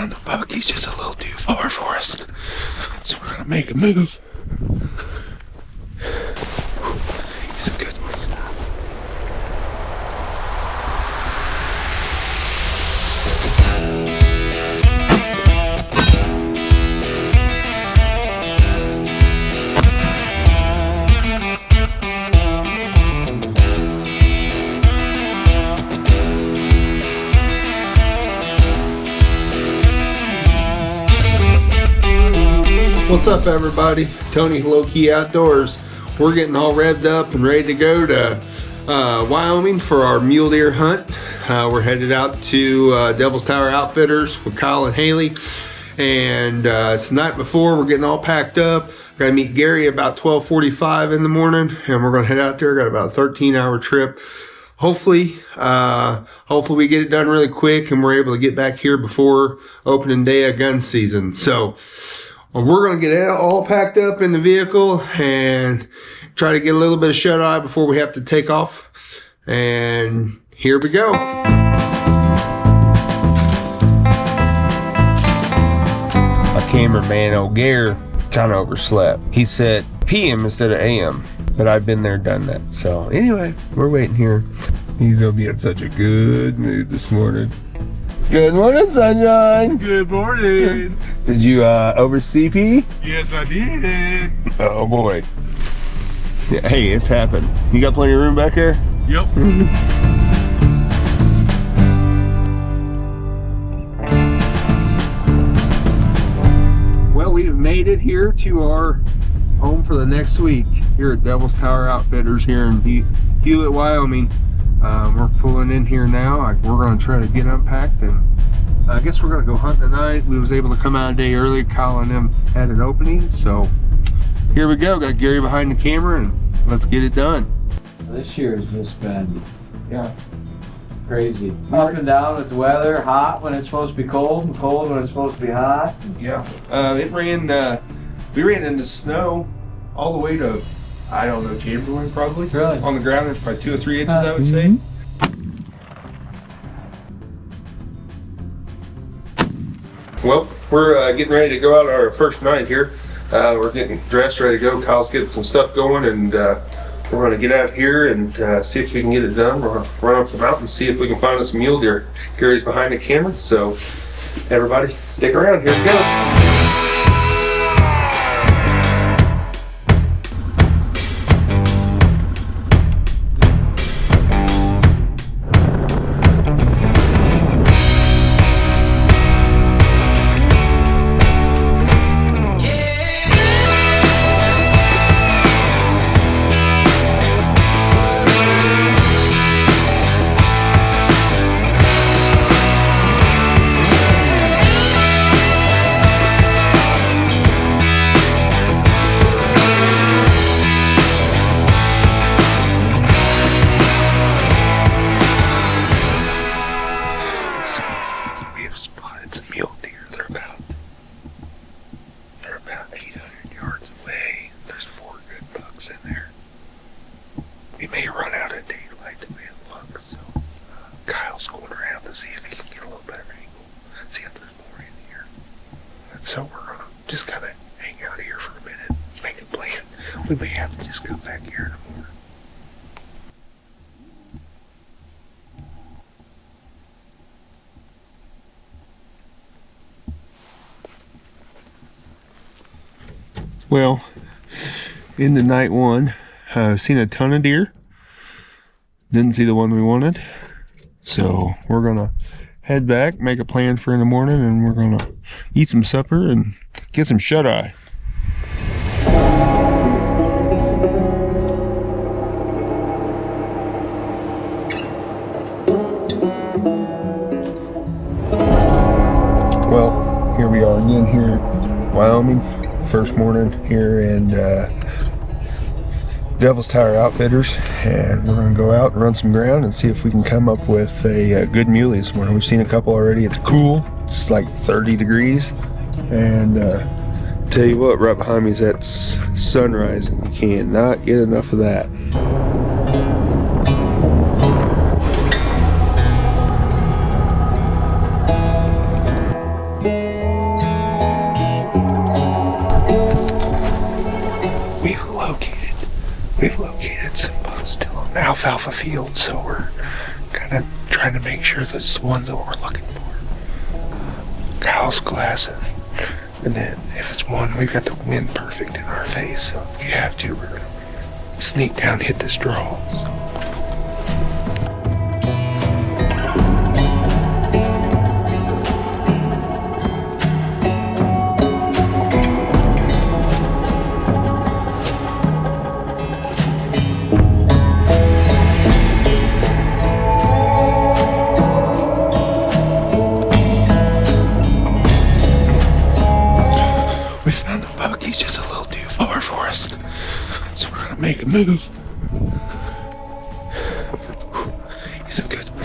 on the buck. He's just a little too far for us. So we're gonna make a move. He's a good one. What's up, everybody? Tony Low Key Outdoors. We're getting all revved up and ready to go to Wyoming for our mule deer hunt. We're headed out to Devil's Tower Outfitters with Kyle and Haley, and it's the night before. We're getting all packed up. We're gonna meet Gary about 12:45 in the morning, and we're gonna head out there. Got about a 13-hour trip. Hopefully we get it done really quick, and we're able to get back here before opening day of gun season. So we're going to get it all packed up in the vehicle and try to get a little bit of shut-eye before we have to take off. And here we go. My cameraman, old Gare, kind of overslept. He said PM instead of AM, but I've been there, done that. So anyway, we're waiting here. He's going to be in such a good mood this morning. Good morning, Sunshine. Good morning. Did you over CP? Yes, I did. Oh boy. Yeah, hey, it's happened. You got plenty of room back there? Yep. Well, we've made it here to our home for the next week here at Devil's Tower Outfitters here in Hewlett, Wyoming. We're pulling in here now. We're going to try to get unpacked, and I guess we're going to go hunt tonight. We was able to come out a day early. Kyle and them had an opening, so here we go. Got Gary behind the camera, and let's get it done. This year has just been crazy. Up and down with the weather, hot when it's supposed to be cold, and cold when it's supposed to be hot. Yeah. It ran, we ran into snow all the way to, I don't know, Chamberlain probably. Really? On the ground, there's probably 2 or 3 inches, I would say. Well, we're getting ready to go out our first night here. We're getting dressed, ready to go. Kyle's getting some stuff going, and we're going to get out here and see if we can get it done. We're going to run up the mountain and see if we can find us some mule deer. Gary's behind the camera, so everybody stick around. Here we go. We may run out of daylight the way it looks, so Kyle's going around to see if he can get a little better angle, see if there's more in here. So we're gonna just kind of hang out here for a minute, make a plan. We may have to just come back here in the morning. Well, into night one, seen a ton of deer. Didn't see the one we wanted. So we're gonna head back, make a plan for in the morning, and we're gonna eat some supper and get some shut-eye. Well, here we are again here in Wyoming. First morning here in Devil's Tower Outfitters, and we're going to go out and run some ground and see if we can come up with a good muley this morning. We've seen a couple already. It's cool. It's like 30 degrees, and tell you what, right behind me is that sunrise, and you cannot get enough of that. We've located some bucks still on the alfalfa field, so we're kind of trying to make sure that's the ones that we're looking for. Kyle's glasses. And then if it's one, we've got the wind perfect in our face, so if you have to, we're going to sneak down and hit this draw. He's just a little too far for us, so we're gonna make a move. He's a good one.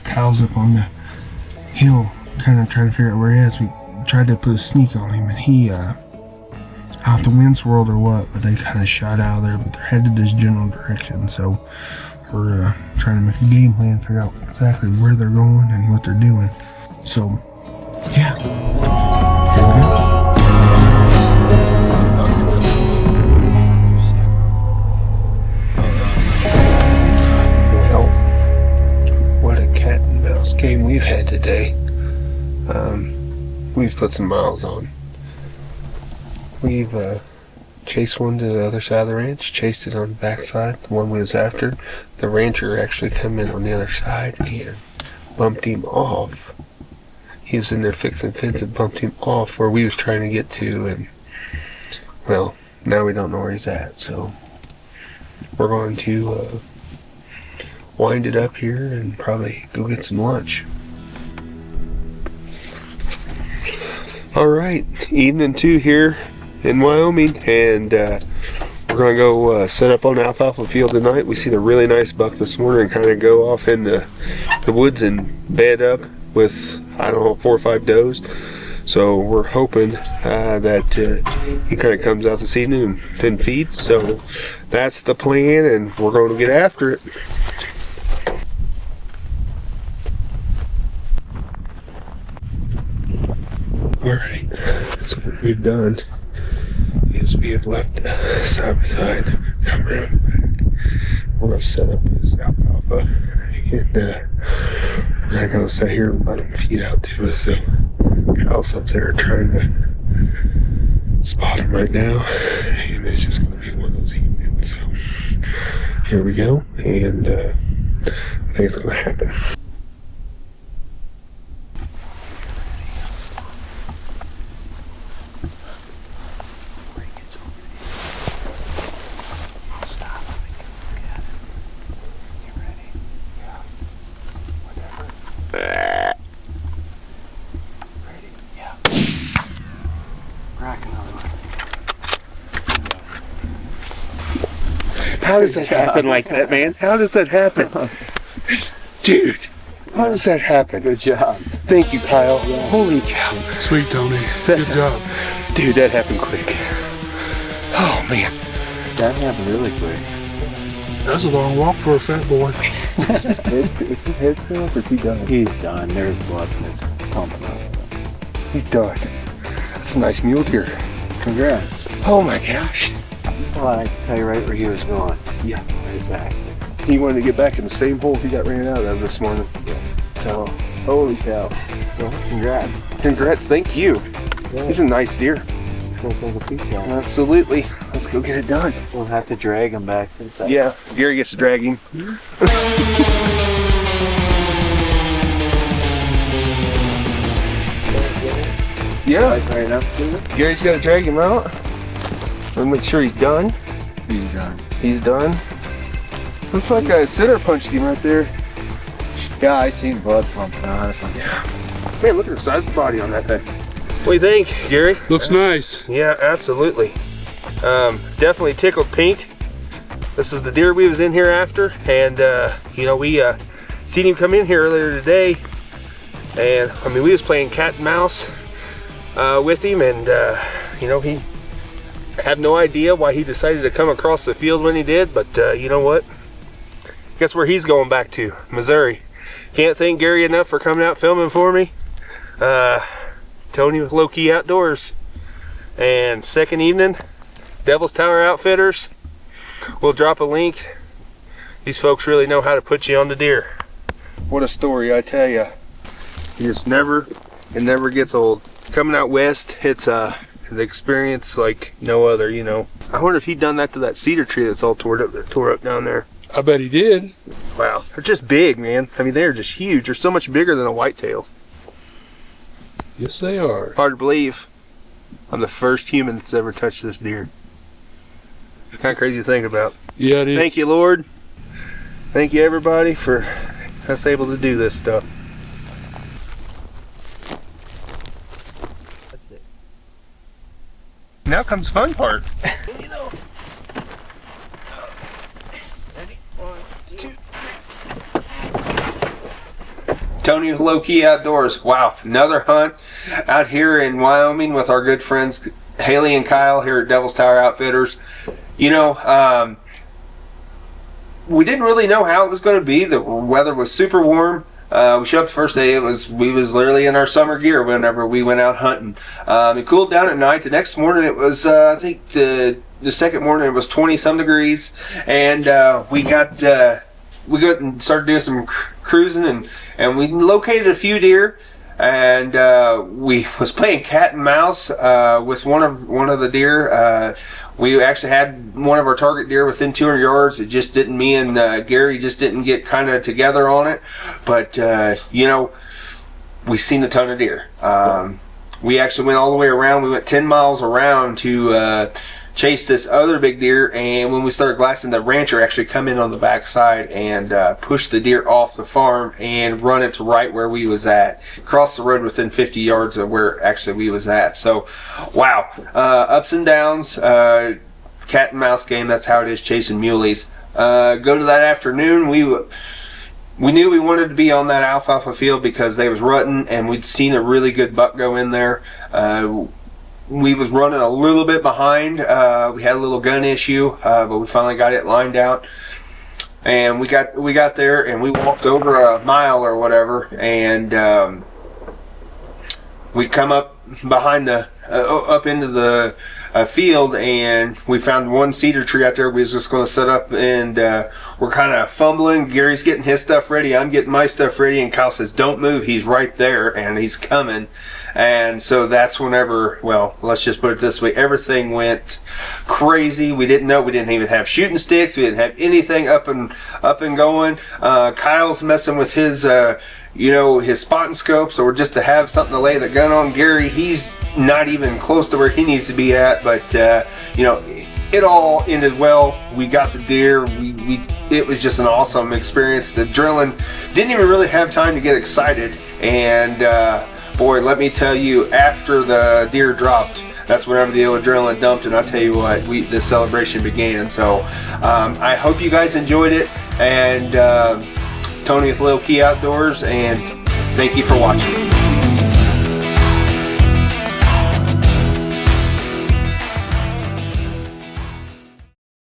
Kyle's up on the hill kind of trying to figure out where he is. We tried to put a sneak on him and he I don't know if the wind swirled or what, but they kind of shot out of there, but they're headed this general direction, so we're trying to make a game plan, figure out exactly where they're going and what they're doing. So yeah, here we go. Game we've had today. We've put some miles on. We've chased one to the other side of the ranch, chased it on the backside, the one we was after. The rancher actually come in on the other side and bumped him off. He was in there fixing fence and bumped him off where we was trying to get to, and well, now we don't know where he's at, so we're going to wind it up here and probably go get some lunch. Alright, evening 2 here in Wyoming, and we're gonna go set up on the alfalfa field tonight. We seen a really nice buck this morning and kind of go off in the woods and bed up with, I don't know, 4 or 5 does. So we're hoping that he kind of comes out this evening and feeds. So that's the plan, and we're going to get after it. Alright, so what we've done is we have left side by side, come around back. We're going to set up this alfalfa, and we're not going to sit here and let them feed out to us. So Kyle's up there trying to spot them right now, and it's just going to be one of those evenings. So here we go, and I think it's going to happen. How does that happen like that, man? How does that happen? Dude, how does that happen? Good job. Thank you, Kyle. Holy cow. Sweet, Tony. Good job. Dude, that happened quick. Oh, man. That happened really quick. That's a long walk for a fat boy. Is his head still up or is he done? He's done. There's blood and it's pumping up. He's done. That's a nice mule deer. Congrats. Oh my gosh. Well, I can tell you right where he was going. Yeah. Right back. He wanted to get back in the same hole he got ran out of this morning. Yeah. So, holy cow. Well, congrats. Congrats, thank you. Yeah. He's a nice deer. We'll take a peek at him. Absolutely. Let's go get it done. We'll have to drag him back inside. Yeah, Gary gets to drag him. Yeah. Like right up to it. Gary's got to drag him out. Let's make sure he's done. He's done. He's done. Looks like a center punched him right there. Yeah, I seen blood pumping out. Yeah. Man, look at the size of the body on that thing. What do you think, Gary? Looks nice. Yeah, absolutely. Definitely tickled pink. This is the deer we was in here after, and you know, we seen him come in here earlier today, and I mean, we was playing cat and mouse with him, and you know, he had no idea why he decided to come across the field when he did, but you know what? Guess where he's going back to? Missouri. Can't thank Gary enough for coming out filming for me. Tony with Low Key Outdoors. And second evening, Devil's Tower Outfitters. We'll drop a link. These folks really know how to put you on the deer. What a story, I tell you. It never gets old. Coming out west, it's an experience like no other, you know. I wonder if he'd done that to that cedar tree that's all tore up down there. I bet he did. Wow, they're just big, man. I mean, they're just huge. They're so much bigger than a whitetail. Yes, they are. Hard to believe. I'm the first human that's ever touched this deer. Kind of crazy to think about. Yeah, it is. Thank you, Lord. Thank you, everybody, for us able to do this stuff. Now comes the fun part. Tony with Low Key Outdoors. Wow, another hunt out here in Wyoming with our good friends Haley and Kyle here at Devil's Tower Outfitters. You know, we didn't really know how it was going to be. The weather was super warm. We showed up the first day. We was literally in our summer gear whenever we went out hunting. It cooled down at night. The next morning it was, I think the second morning it was 20-some degrees, and we got and started doing some cruising, and we located a few deer, and we was playing cat and mouse with one of the deer. We actually had one of our target deer within 200 yards. It just didn't, me and Gary just didn't get kind of together on it, but you know, we seen a ton of deer. We actually went all the way around. We went 10 miles around to chase this other big deer, and when we started glassing, the rancher actually come in on the backside and push the deer off the farm and run it to right where we was at, cross the road within 50 yards of where actually we was at. So wow, ups and downs, cat and mouse game. That's how it is chasing muleys. Go to that afternoon, we knew we wanted to be on that alfalfa field because they was rutting, and we'd seen a really good buck go in there. We was running a little bit behind. We had a little gun issue, but we finally got it lined out. And we got there, and we walked over a mile or whatever, and we come up behind the up into the field, and we found one cedar tree out there. We was just going to set up, and we're kind of fumbling. Gary's getting his stuff ready, I'm getting my stuff ready, and Kyle says, "Don't move, he's right there," and he's coming. And so that's whenever, well, let's just put it this way, everything went crazy. We didn't know. We didn't even have shooting sticks. We didn't have anything up and going. Kyle's messing with his you know, his spotting scope, so we're just to have something to lay the gun on. Gary, he's not even close to where he needs to be at, but you know, it all ended well. We got the deer. It was just an awesome experience. The drilling didn't even really have time to get excited, and boy, let me tell you, after the deer dropped, that's whenever the adrenaline dumped, and I'll tell you what, the celebration began. So I hope you guys enjoyed it, and Tony with Low Key Outdoors, and thank you for watching.